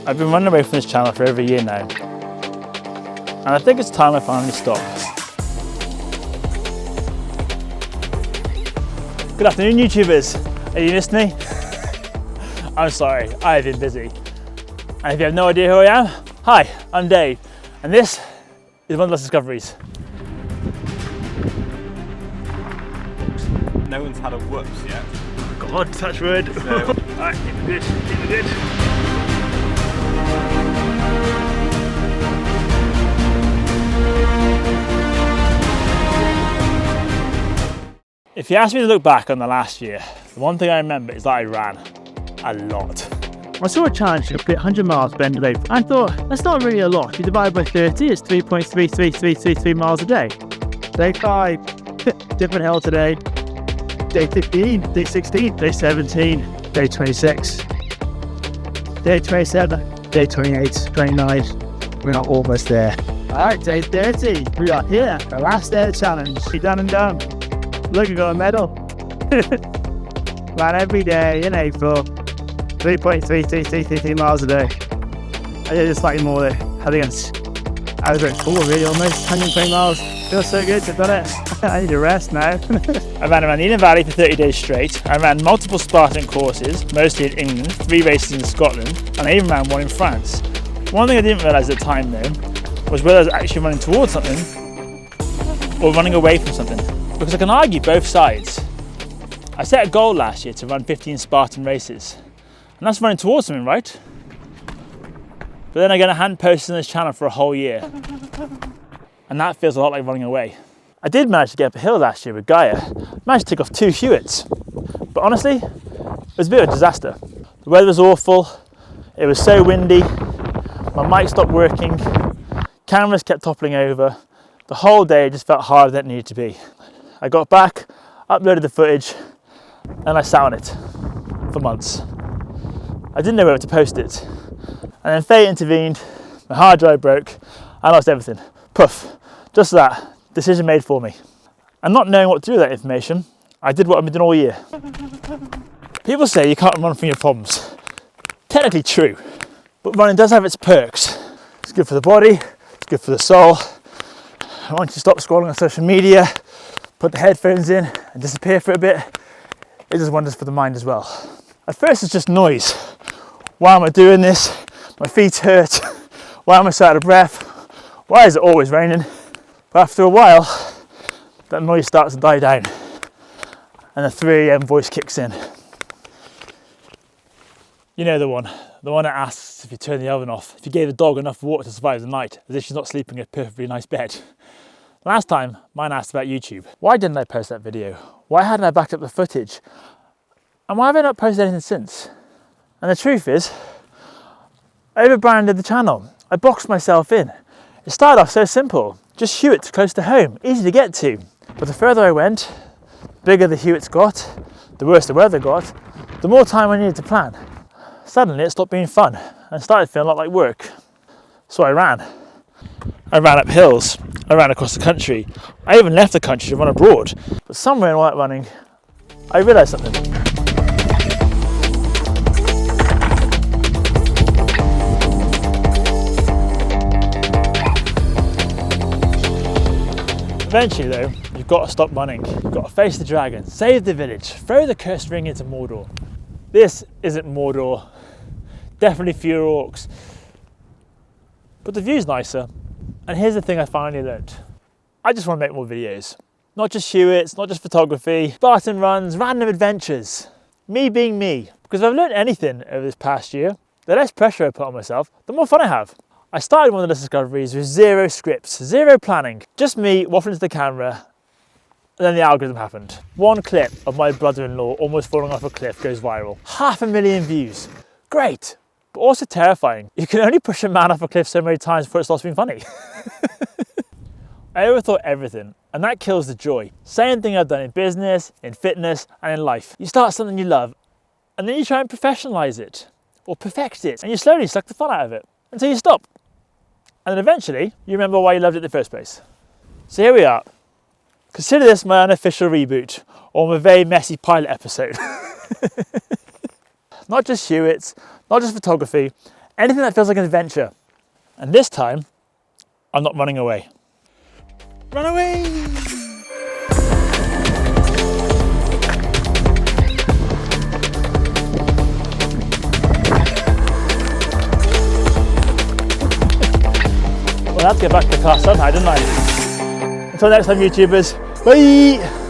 I've been running away from this channel for over a year now, and I think it's time I finally stop. Good afternoon, YouTubers. Have you missed me? I'm sorry, I have been busy. And if you have no idea who I am, hi, I'm Dave, and this is Wanderlust Discoveries. No one's had a whoops yet. God, touch wood. So. Alright, keep it good. If you ask me to look back on the last year, the one thing I remember is that I ran a lot. I saw a challenge to complete 100 miles bend away. I thought, that's not really a lot. If you divide by 30, it's 3.33333 miles a day. Day 5, different hill today. Day 15, day 16, day 17, day 26, day 27, day 28, 29. We're not almost there. Alright, day 30, we are here. The last day of the challenge. Be done and done. Look, I got a medal. Ran every day in April. 3.333 miles a day. I did it slightly more there. I think I was like 4 really, almost 120 miles. Feels so good to have done it. I need to rest now. I ran around Elan Valley for 30 days straight. I ran multiple Spartan courses, mostly in England, 3 races in Scotland, and I even ran one in France. One thing I didn't realise at the time though, was whether I was actually running towards something or running away from something. Because I can argue both sides. I set a goal last year to run 15 Spartan races. And that's running towards something, right? But then I get a hand posted on this channel for a whole year. And that feels a lot like running away. I did manage to get up a hill last year with Gaia. Managed to take off 2 Hewitts. But honestly, it was a bit of a disaster. The weather was awful. It was so windy. My mic stopped working. Cameras kept toppling over. The whole day just felt harder than it needed to be. I got back, uploaded the footage, and I sat on it for months. I didn't know where to post it. And then fate intervened, my hard drive broke, I lost everything. Poof, just that, decision made for me. And not knowing what to do with that information, I did what I've been doing all year. People say you can't run from your problems. Technically true, but running does have its perks. It's good for the body, it's good for the soul. Once you stop scrolling on social media, put the headphones in and disappear for a bit, it does wonders for the mind as well. At first it's just noise. Why am I doing this? My feet hurt. Why am I so out of breath? Why is it always raining? But after a while, that noise starts to die down and the 3 AM voice kicks in. You know the one that asks if you turn the oven off, if you gave the dog enough water to survive the night, as if she's not sleeping in a perfectly nice bed. Last time, mine asked about YouTube. Why didn't I post that video? Why hadn't I backed up the footage? And why have I not posted anything since? And the truth is, I overbranded the channel. I boxed myself in. It started off so simple. Just Hewitts close to home, easy to get to. But the further I went, the bigger the Hewitts got, the worse the weather got, the more time I needed to plan. Suddenly it stopped being fun and started feeling a lot like work. So I ran. I ran up hills. I ran across the country. I even left the country to run abroad. But somewhere in all that running, I realised something. Eventually though, you've got to stop running. You've got to face the dragon, save the village, throw the cursed ring into Mordor. This isn't Mordor. Definitely fewer orcs. But the view's nicer. And here's the thing I finally learned. I just want to make more videos. Not just Hewitts, not just photography, Spartan runs, random adventures. Me being me. Because if I've learned anything over this past year, the less pressure I put on myself, the more fun I have. I started Wanderlust Discoveries with 0 scripts, 0 planning. Just me waffling to the camera, and then the algorithm happened. One clip of my brother-in-law almost falling off a cliff goes viral. 500,000 views. Great, but also terrifying. You can only push a man off a cliff so many times before it starts being funny. I overthought everything, and that kills the joy. Same thing I've done in business, in fitness, and in life. You start something you love, and then you try and professionalize it, or perfect it, and you slowly suck the fun out of it, until you stop. And then eventually, you remember why you loved it in the first place. So here we are. Consider this my unofficial reboot, or my very messy pilot episode. Not just Hewitts, not just photography, Anything that feels like an adventure. And this time, I'm not running away. Run away! Well, I had to get back to the car somehow, didn't I? Until next time, YouTubers. Bye!